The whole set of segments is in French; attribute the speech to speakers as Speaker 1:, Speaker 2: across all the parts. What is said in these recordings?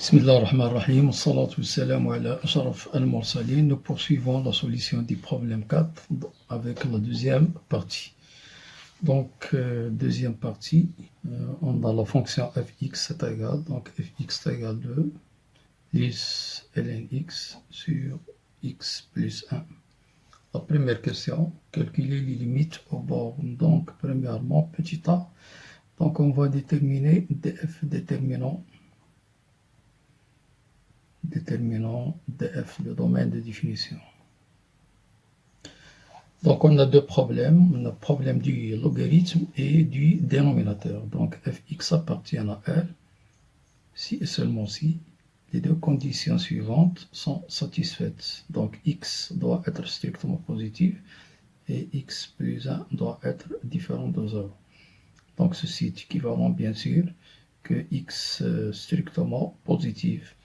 Speaker 1: Bismillah ar-Rahman ar-Rahim, salatu wassalam ala ashraf al-mursalin. Nous poursuivons la solution du problème 4 avec la deuxième partie. Donc, deuxième partie, on a la fonction fx est égale, donc fx est égal 2 plus lnx sur x plus 1. La première question, calculer les limites aux bornes. Donc, premièrement, petit a, donc on va déterminer df déterminant df, le domaine de définition. Donc on a deux problèmes, on a le problème du logarithme et du dénominateur. Donc fx appartient à R si et seulement si les deux conditions suivantes sont satisfaites. Donc x doit être strictement positif et x plus 1 doit être différent de 0. Donc ceci est équivalent bien sûr que x strictement positif.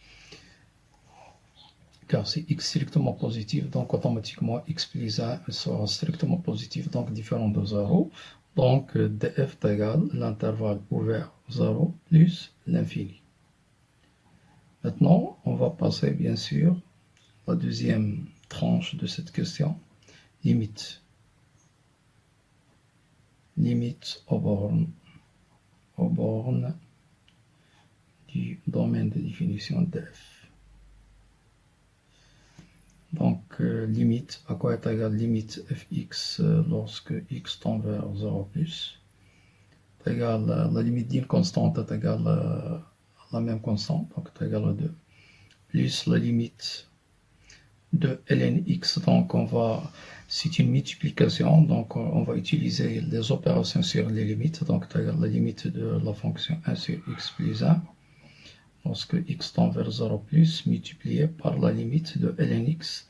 Speaker 1: Car c'est x strictement positif, donc automatiquement x plus 1 sera strictement positif, donc différent de 0. Donc df est égal l'intervalle ouvert 0 plus l'infini. Maintenant, on va passer bien sûr à la deuxième tranche de cette question, limite. Limite aux bornes du domaine de définition df. Donc, limite, à quoi est égale limite fx lorsque x tend vers 0 plus, est égal, la limite d'une constante est égale à la même constante, donc est égale à 2, plus la limite de lnx, donc c'est une multiplication, donc on va utiliser les opérations sur les limites, donc est égal à la limite de la fonction 1 sur x plus 1, lorsque x tend vers 0 plus, multiplié par la limite de lnx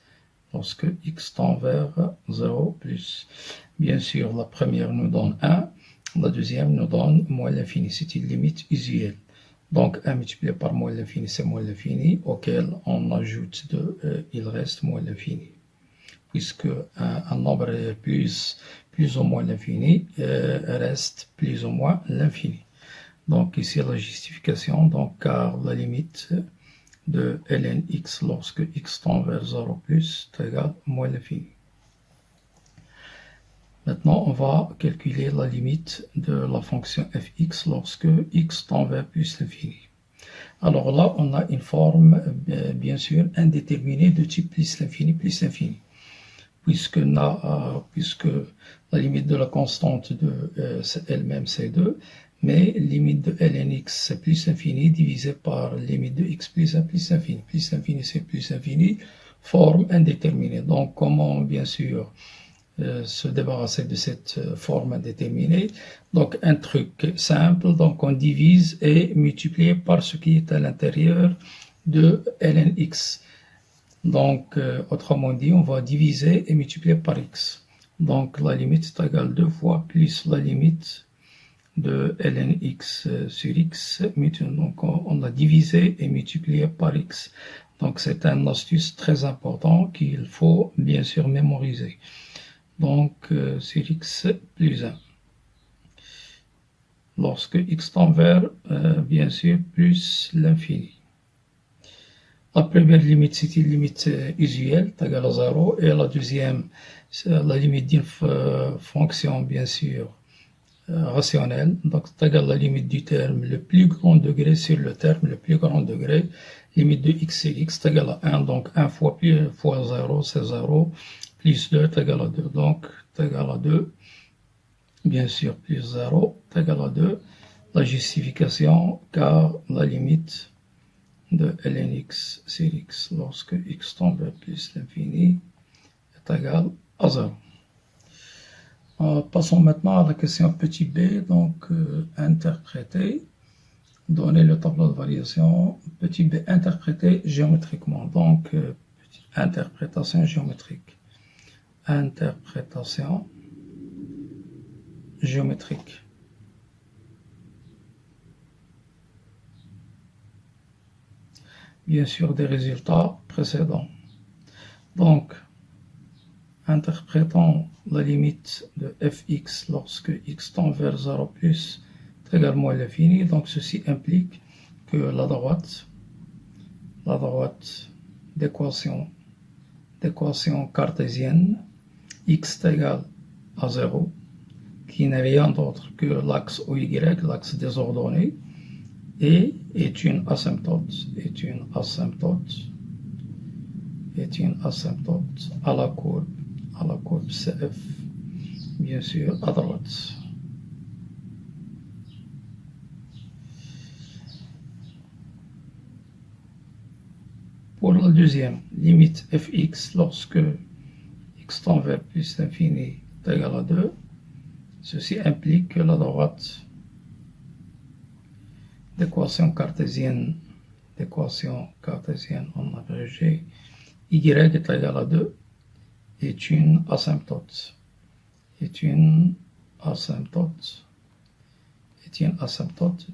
Speaker 1: lorsque x tend vers 0 plus. Bien sûr, la première nous donne 1, la deuxième nous donne moins l'infini. C'est une limite usuelle. Donc 1 multiplié par moins l'infini, c'est moins l'infini, auquel on ajoute 2, il reste moins l'infini. Puisque un nombre est plus ou moins l'infini, reste plus ou moins l'infini. Donc ici la justification, donc car la limite de lnx lorsque x tend vers 0 plus est égal à moins l'infini. Maintenant, on va calculer la limite de la fonction fx lorsque x tend vers plus l'infini. Alors là, on a une forme, bien sûr, indéterminée de type plus l'infini, puisque la limite de la constante de elle-même c'est 2, mais limite de lnx c'est plus infini divisé par limite de x plus 1 plus infini. Plus infini c'est plus infini, forme indéterminée. Donc comment bien sûr se débarrasser de cette forme indéterminée? Donc un truc simple, donc on divise et multiplie par ce qui est à l'intérieur de lnx. Donc autrement dit, on va diviser et multiplier par x. Donc la limite est égale 2 fois plus la limite de lnx sur x, donc on a divisé et multiplié par x. Donc c'est un astuce très important qu'il faut bien sûr mémoriser. Donc sur x plus 1. Lorsque x tend vers, bien sûr, plus l'infini. La première limite, c'est une limite usuelle, est égale à 0, et la deuxième, c'est la limite d'une fonction, bien sûr, rationnelle, donc c'est égal à la limite du terme le plus grand degré sur le terme le plus grand degré, limite de x sur x est égal à 1, donc 1 fois 0 c'est 0, plus 2 est égal à 2, donc est égal à 2, bien sûr plus 0 est égal à 2, la justification car la limite de lnx sur x lorsque x tend vers plus l'infini est égal à 0. Passons maintenant à la question petit b, donc interpréter, donner le tableau de variation, petit b interpréter géométriquement, donc interprétation géométrique. Interprétation géométrique. Bien sûr des résultats précédents. Donc, interprétant la limite de fx lorsque x tend vers 0 plus est également l'infini, donc ceci implique que la droite la droite d'équation cartésienne x égale à 0, qui n'est rien d'autre que l'axe OY, l'axe des ordonnées, et est une asymptote à la courbe CF, bien sûr, à droite. Pour la deuxième, limite fx lorsque x tend vers plus l'infini est égal à 2, ceci implique que la droite d'équation cartésienne en abrégé, y est égal à 2, est une asymptote,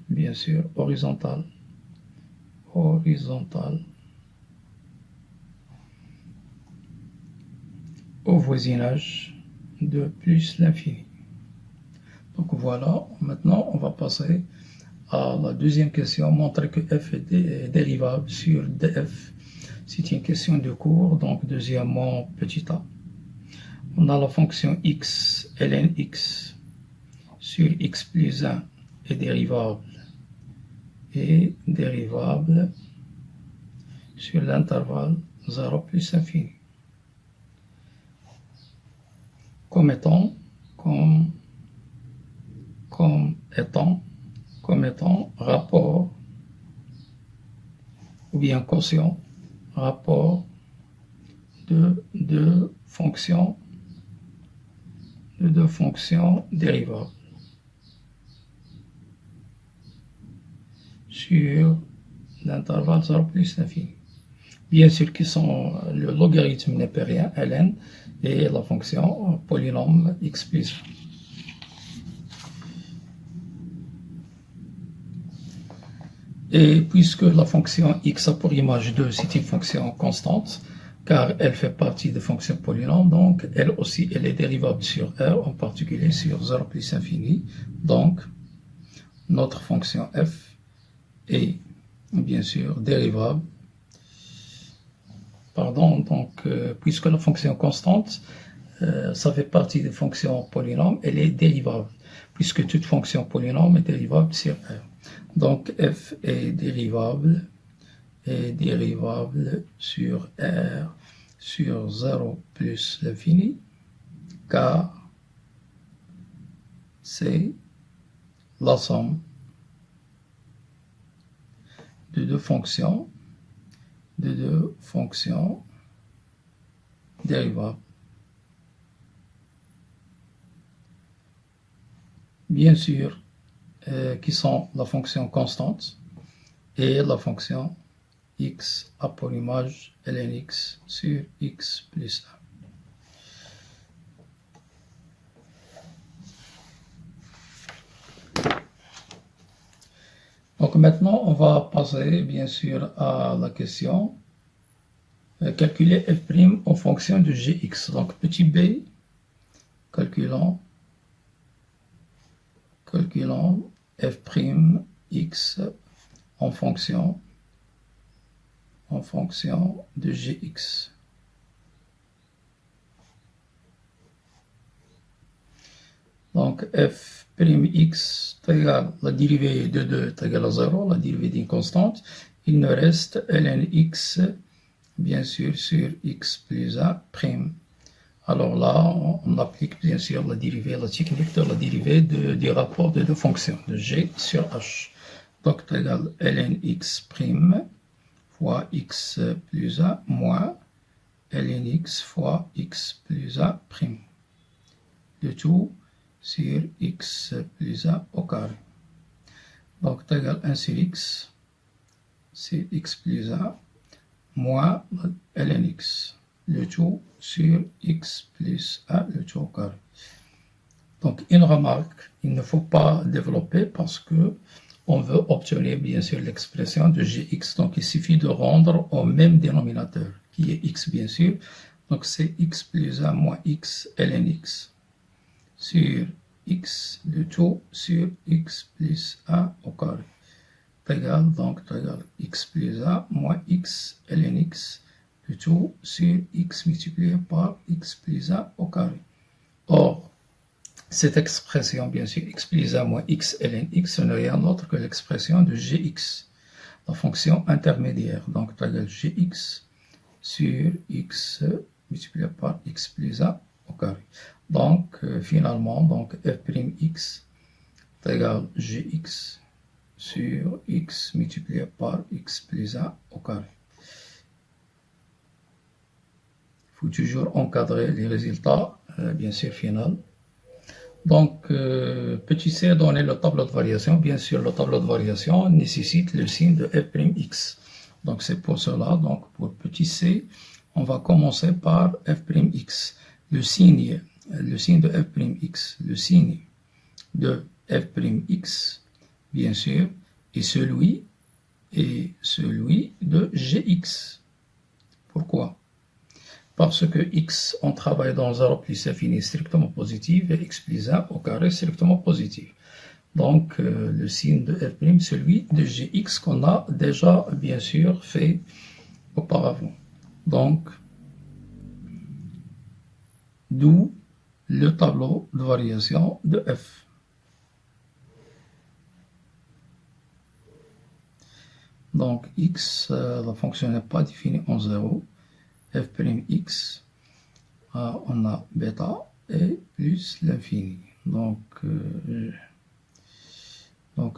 Speaker 1: bien sûr, horizontale, au voisinage de plus l'infini. Donc voilà, maintenant on va passer à la deuxième question, montrer que f est dérivable sur df. C'est une question de cours, donc deuxièmement, petit a. On a la fonction x, ln x, sur x plus 1 est dérivable sur l'intervalle 0 plus infini. Comme étant rapport ou bien quotient, rapport de deux fonctions dérivables sur l'intervalle 0 plus l'infini. Bien sûr qui sont le logarithme népérien ln et la fonction polynôme x plus 1. Et puisque la fonction x a pour image 2, c'est une fonction constante, car elle fait partie des fonctions polynômes, donc elle aussi, elle est dérivable sur R, en particulier sur 0 plus infini. Donc, notre fonction f est bien sûr dérivable. Puisque la fonction constante, ça fait partie des fonctions polynômes, elle est dérivable, puisque toute fonction polynôme est dérivable sur R. Donc f est dérivable sur R sur 0 plus l'infini, car c'est la somme de deux fonctions dérivables. Bien sûr, qui sont la fonction constante et la fonction x a pour image ln x sur x plus 1. Donc maintenant, on va passer bien sûr à la question calculer f' en fonction de gx. Donc petit b, calculons f'x en fonction de gx. Donc f'x égale la dérivée de 2 est égale à 0, la dérivée d'une constante. Il nous reste ln x, bien sûr, sur x plus 1 prime. Alors là, on applique bien sûr la technique de la dérivée du rapport de deux fonctions, de g sur h. Donc, c'est égal ln x prime fois x plus 1 moins ln x fois x plus 1 prime. Le tout sur x plus 1 au carré. Donc, c'est égal 1 sur x, c'est x plus 1 moins ln x. Le tout sur x plus 1, le tout au carré. Donc, une remarque, il ne faut pas développer parce que on veut obtenir bien sûr l'expression de gx. Donc, il suffit de rendre au même dénominateur, qui est x bien sûr. Donc, c'est x plus 1 moins x ln x sur x, le tout sur x plus 1 au carré. égale x plus 1 moins x ln x, le tout sur x multiplié par x plus 1 au carré. Or, cette expression, bien sûr, x plus 1 moins x ln x, ce n'est rien d'autre que l'expression de gx, la fonction intermédiaire. Donc, égale gx sur x multiplié par x plus 1 au carré. Donc, finalement, donc f'x est égal gx sur x multiplié par x plus 1 au carré. Il faut toujours encadrer les résultats, bien sûr, final. Donc, petit c a donné le tableau de variation. Bien sûr, le tableau de variation nécessite le signe de f'x. Donc, c'est pour cela, donc pour petit c, on va commencer par f'x. Le signe de f'x, le signe de f'x, bien sûr, est celui de gx. Pourquoi? Parce que x, on travaille dans 0 plus infini strictement positif et x plus 1 au carré strictement positif. Donc, le signe de f', celui de gx qu'on a déjà, bien sûr, fait auparavant. Donc, d'où le tableau de variation de f. Donc, x, la fonction n'est pas définie en 0. f'x, on a bêta et plus l'infini. Donc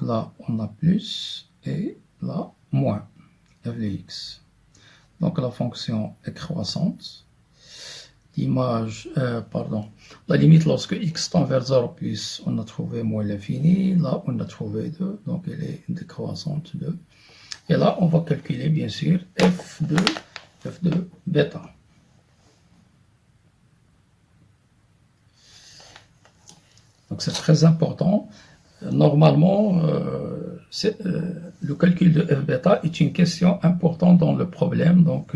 Speaker 1: là, on a plus et là, moins f de x. Donc la fonction est croissante. La limite lorsque x tend vers 0 plus, on a trouvé moins l'infini. Là, on a trouvé 2, donc elle est décroissante 2. Et là, on va calculer, bien sûr, f de bêta. Donc c'est très important. Normalement, le calcul de f bêta est une question importante dans le problème. Donc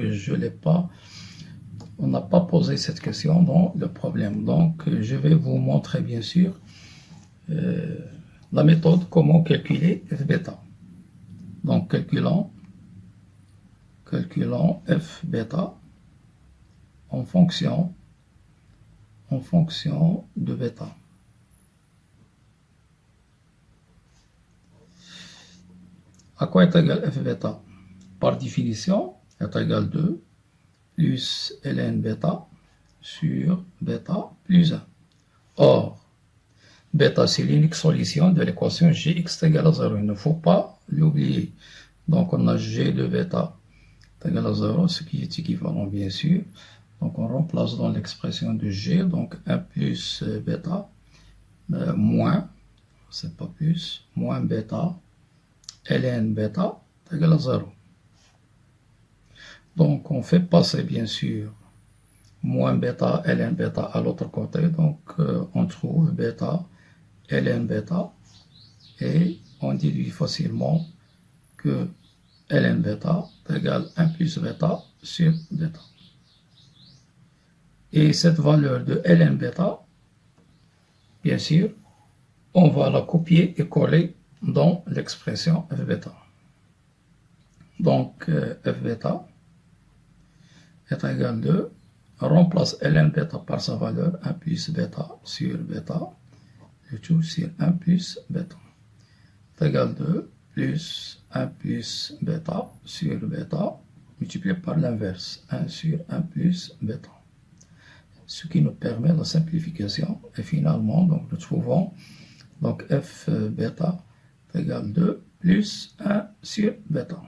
Speaker 1: on n'a pas posé cette question dans le problème. Donc je vais vous montrer bien sûr la méthode comment calculer f bêta. Donc calculons f bêta en fonction de bêta. À quoi est égal f bêta? Par définition, est égal 2 plus ln bêta sur bêta plus 1. Or, bêta, c'est l'unique solution de l'équation gx égale à 0. Il ne faut pas l'oublier. Donc, on a g de bêta égale à 0, ce qui est équivalent, bien sûr. Donc, on remplace dans l'expression de g, donc 1 plus bêta, moins, c'est pas plus, moins bêta, ln bêta égale à 0. Donc, on fait passer, bien sûr, moins bêta, ln bêta à l'autre côté. Donc, on trouve bêta, ln bêta, et on déduit facilement que ln bêta égale 1 plus bêta sur bêta. Et cette valeur de ln bêta, bien sûr, on va la copier et coller dans l'expression f bêta. Donc, f bêta est égal de, remplace ln bêta par sa valeur 1 plus bêta sur bêta, le tout sur 1 plus bêta, est égal de plus 1 plus bêta sur bêta, multiplié par l'inverse, 1 sur 1 plus bêta. Ce qui nous permet la simplification. Et finalement, donc, nous trouvons donc f bêta égale 2 plus 1 sur bêta.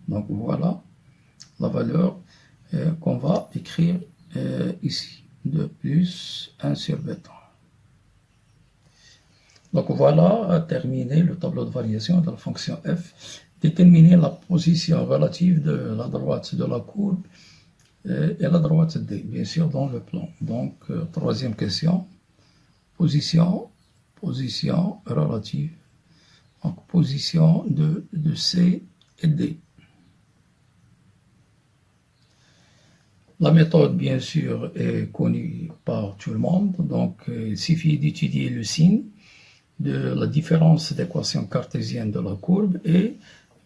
Speaker 1: Donc voilà la valeur qu'on va écrire ici, 2 plus 1 sur bêta. Donc voilà, terminé le tableau de variation de la fonction f. Déterminer la position relative de la droite de la courbe et la droite D, bien sûr, dans le plan. Donc, troisième question, position relative, donc position de C et D. La méthode, bien sûr, est connue par tout le monde, donc il suffit d'étudier le signe de la différence d'équation cartésienne de la courbe et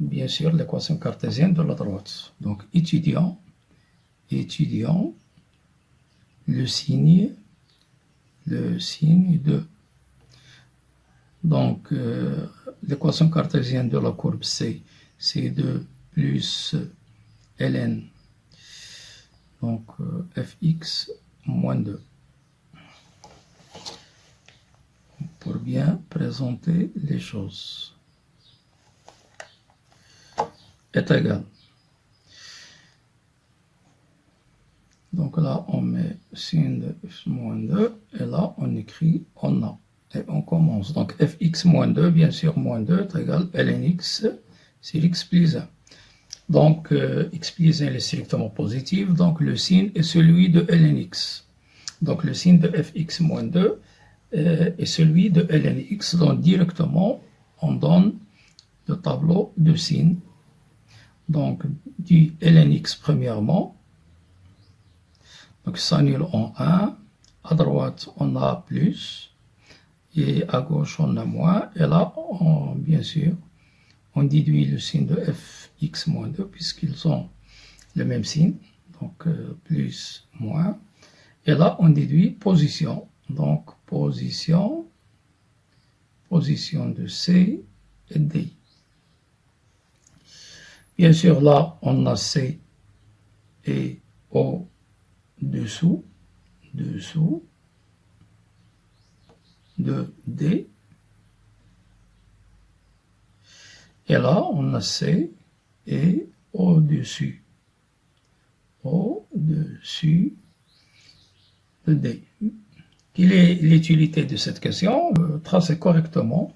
Speaker 1: bien sûr l'équation cartésienne de la droite. Donc étudiant le signe de. Donc l'équation cartésienne de la courbe c'est C2 plus ln, donc fx moins 2. Pour bien présenter les choses, est égal. Donc là, on met sin de f moins 2, et là, on écrit on a. Et on commence. Donc fx moins 2, bien sûr, moins 2 est égal lnx sur x plus 1. Donc x plus 1 est strictement positif, donc le signe est celui de lnx. Donc le signe de fx moins 2 est celui de lnx, donc directement on donne le tableau de signes. Donc du lnx premièrement, donc s'annule en 1, à droite on a plus, et à gauche on a moins, et là bien sûr on déduit le signe de fx moins 2 puisqu'ils ont le même signe, donc plus, moins, et là on déduit position. Donc, position de C et D. Bien sûr, là, on a C et au-dessous de D. Et là, on a C et au-dessus de D. Quelle est l'utilité de cette question? Tracer correctement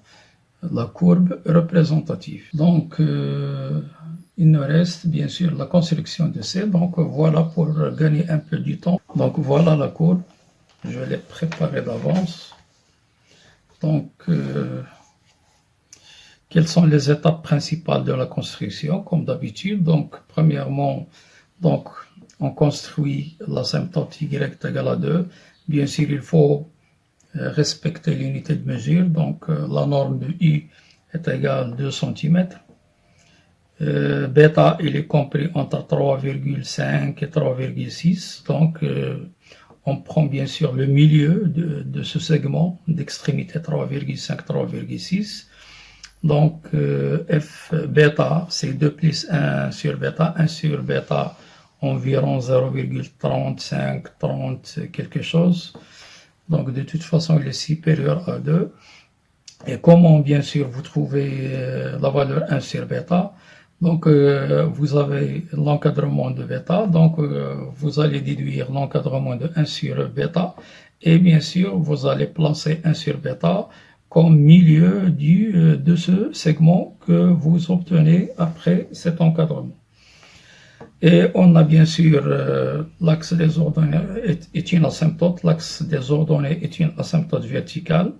Speaker 1: la courbe représentative. Donc, il nous reste bien sûr la construction de C. Donc, voilà pour gagner un peu du temps. Donc, voilà la courbe. Je l'ai préparée d'avance. Donc, quelles sont les étapes principales de la construction? Comme d'habitude, donc, premièrement, donc, on construit l'asymptote y égale à 2. Bien sûr, il faut respecter l'unité de mesure. Donc, la norme de U est égale à 2 cm. Bêta, il est compris entre 3,5 et 3,6. Donc, on prend bien sûr le milieu de ce segment d'extrémité 3,5, 3,6. Donc, F bêta, c'est 2 plus 1 sur bêta. 1 sur bêta, environ 0,35, 30 quelque chose. Donc de toute façon il est supérieur à 2. Et comment bien sûr vous trouvez la valeur 1 sur bêta? Donc vous avez l'encadrement de bêta, donc vous allez déduire l'encadrement de 1 sur bêta, et bien sûr vous allez placer 1 sur bêta comme milieu de ce segment que vous obtenez après cet encadrement. Et on a bien sûr l'axe des ordonnées est une asymptote, l'axe des ordonnées est une asymptote verticale.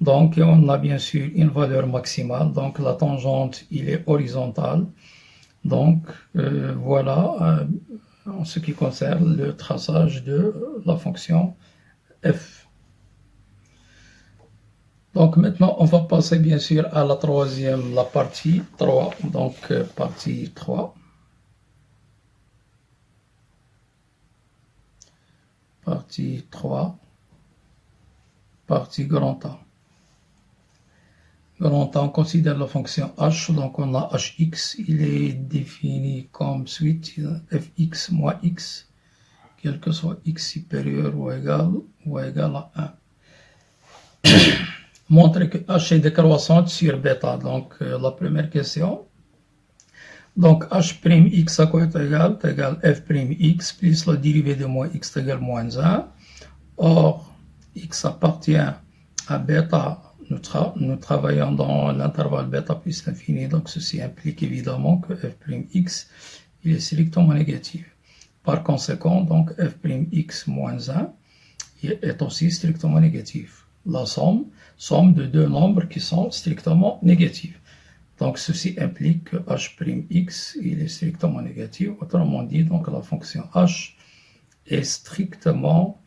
Speaker 1: Donc on a bien sûr une valeur maximale, donc la tangente il est horizontale. Donc voilà en ce qui concerne le traçage de la fonction f. Donc maintenant on va passer bien sûr à la la partie 3, donc partie 3. Partie 3, partie grand A. Grand A, on considère la fonction h, donc on a hx, il est défini comme suite, fx moins x, quel que soit x supérieur ou égal à 1. Montrer que h est décroissante sur bêta, donc la première question. Donc h'(x) à quoi est égal? Est égal f'(x) plus la dérivée de moins x égale moins 1. Or, x appartient à bêta. Nous travaillons dans l'intervalle bêta plus l'infini, donc ceci implique évidemment que f'(x) il est strictement négatif. Par conséquent, donc f'(x moins 1 est aussi strictement négatif. La somme de deux nombres qui sont strictement négatifs. Donc ceci implique que h'(x) il est strictement négatif. Autrement dit, donc la fonction h est strictement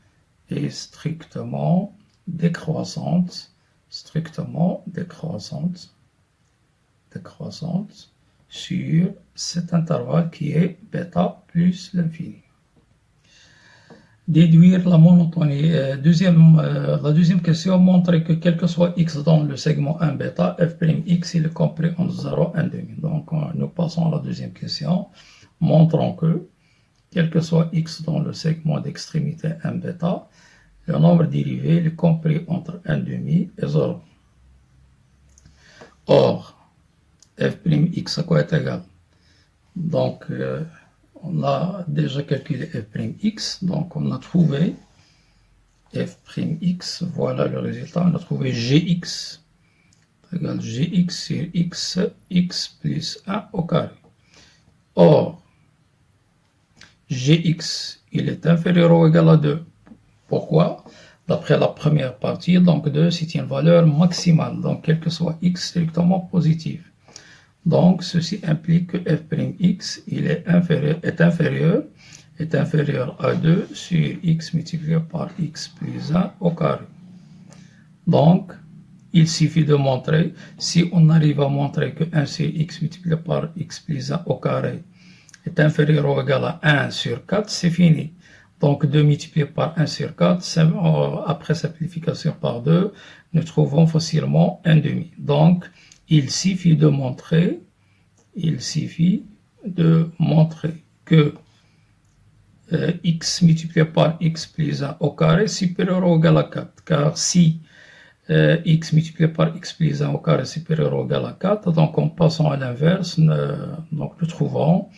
Speaker 1: décroissante strictement décroissante sur cet intervalle qui est bêta plus l'infini. Déduire la monotonie. La deuxième question, montrer que quel que soit x dans le segment 1 bêta, f'x il est compris entre 0 et 1,5. Donc nous passons à la deuxième question. Montrons que quel que soit x dans le segment d'extrémité 1 bêta, le nombre dérivé est compris entre 1,5 et 0. Or, f'x à quoi est égal? Donc, on a déjà calculé f'x, donc on a trouvé f'x, voilà le résultat, on a trouvé gx égale gx sur x plus 1 au carré. Or, gx, il est inférieur ou égal à 2. Pourquoi? D'après la première partie, donc 2, c'est une valeur maximale, donc quel que soit x strictement positif. Donc, ceci implique que f'x il est inférieur à 2 sur x multiplié par x plus 1 au carré. Donc, il suffit de montrer, si on arrive à montrer que 1 sur x multiplié par x plus 1 au carré est inférieur ou égal à 1 sur 4, c'est fini. Donc 2 multiplié par 1 sur 4, après simplification par 2, nous trouvons facilement 1,5. Donc, il suffit de montrer que x multiplié par x plus 1 au carré est supérieur ou égal à 4. Car si x multiplié par x plus 1 au carré est supérieur ou égal à 4, donc en passant à l'inverse, nous trouvons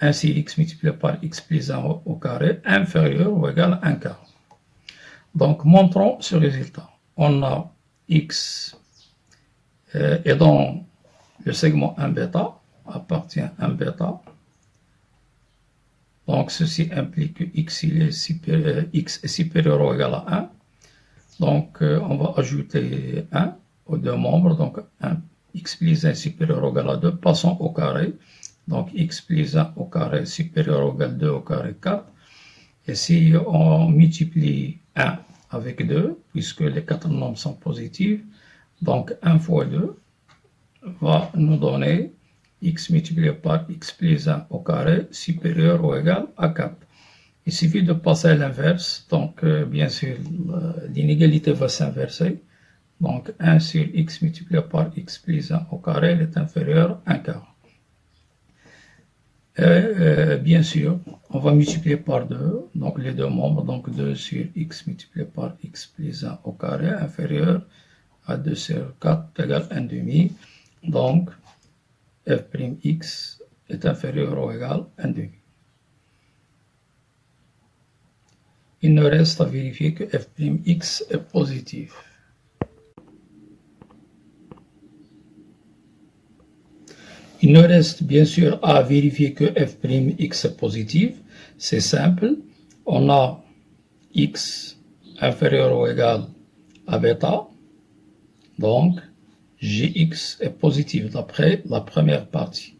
Speaker 1: 1 sur x multiplié par x plus 1 au carré inférieur ou égal à 1 quart. Donc, montrons ce résultat. On a x et dans le segment 1 bêta, appartient à 1 bêta. Donc, ceci implique que x est supérieur ou égal à 1. Donc, on va ajouter 1 aux deux membres. Donc, x plus 1 supérieur ou égal à 2. Passons au carré. Donc, x plus 1 au carré supérieur ou égal à 2 au carré 4. Et si on multiplie 1 avec 2, puisque les 4 nombres sont positifs, donc 1 fois 2 va nous donner x multiplié par x plus 1 au carré supérieur ou égal à 4. Il suffit de passer à l'inverse, donc bien sûr l'inégalité va s'inverser. Donc 1 sur x multiplié par x plus 1 au carré est inférieur à 1 quart. Bien sûr, on va multiplier par 2, donc les deux membres, donc 2 sur x multiplié par x plus 1 au carré inférieur à 2 sur 4 égale 1,5. Donc, f'x est inférieur ou égal à 1,5. Il nous reste à vérifier que f'x est positif. Il nous reste bien sûr à vérifier que f'x est positif. C'est simple. On a x inférieur ou égal à bêta. Donc, gx est positif d'après la première partie.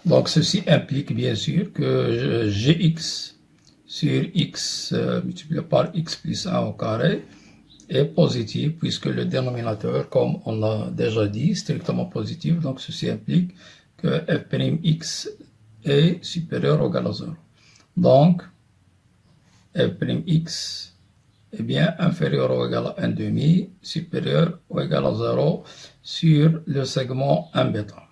Speaker 1: Donc, ceci implique bien sûr que gx sur x multiplié par x plus 1 au carré est positif puisque le dénominateur, comme on l'a déjà dit, est strictement positif. Donc, ceci implique que f'x est supérieur ou égal à 0. Donc, f'x est bien inférieur ou égal à 1,5, supérieur ou égal à 0 sur le segment 1 bêta.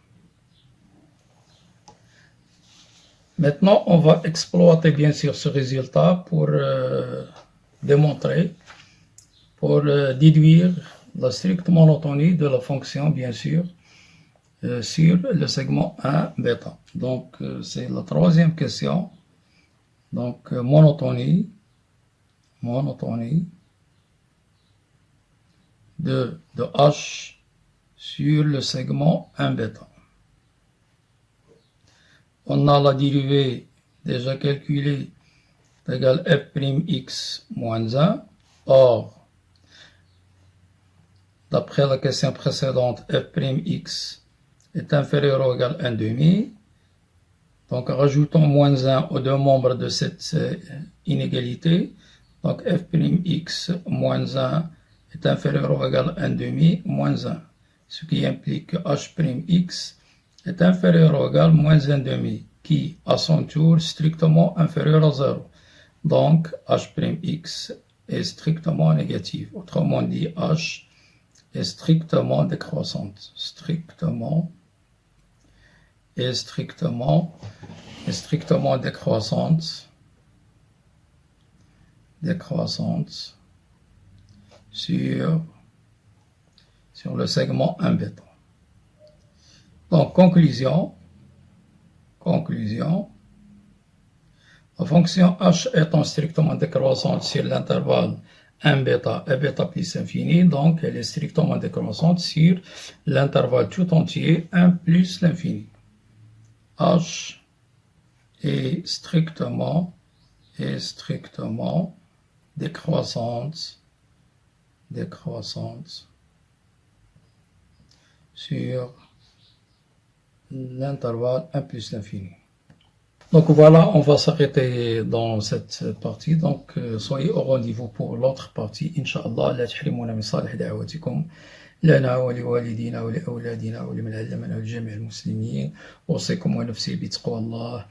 Speaker 1: Maintenant, on va exploiter bien sûr ce résultat pour démontrer, pour déduire la stricte monotonie de la fonction, bien sûr, sur le segment 1 bêta. Donc, c'est la troisième question. Donc, monotonie de h sur le segment 1 bêta. On a la dérivée déjà calculée égale f'x moins 1. Or, d'après la question précédente, f'x est inférieur ou égal à 1,5. Donc, rajoutons moins 1 aux deux membres de cette inégalité. Donc f'x moins 1 est inférieur ou égal à 1 demi moins 1. Ce qui implique que h'x est inférieur ou égal à moins 1 demi, qui, à son tour, est strictement inférieur à 0. Donc, h'x est strictement négatif. Autrement dit, h est strictement décroissante. Strictement décroissante. Décroissante sur le segment 1 bêta. Donc, conclusion, la fonction h étant strictement décroissante sur l'intervalle 1 bêta et bêta plus infini, donc elle est strictement décroissante sur l'intervalle tout entier 1 plus l'infini. H est strictement décroissante sur l'intervalle 1 plus l'infini. Donc voilà, on va s'arrêter dans cette partie. Donc soyez au rendez-vous pour l'autre partie. Inch'Allah, لا تحرمونا من صالح دعواتكم لنا ولوالدينا ولأولادنا ولمن علمنا ولجميع المسلمين. أوصيكم ونفسي بتقوى الله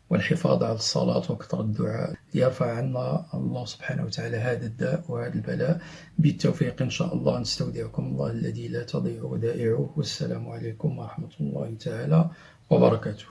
Speaker 1: والحفاظ على الصلاة وكثرة الدعاء ليرفع عنا الله سبحانه وتعالى هذا الداء وهذا البلاء بالتوفيق إن شاء الله. نستودعكم الله الذي لا تضيع ودائعه. والسلام عليكم ورحمة الله تعالى وبركاته.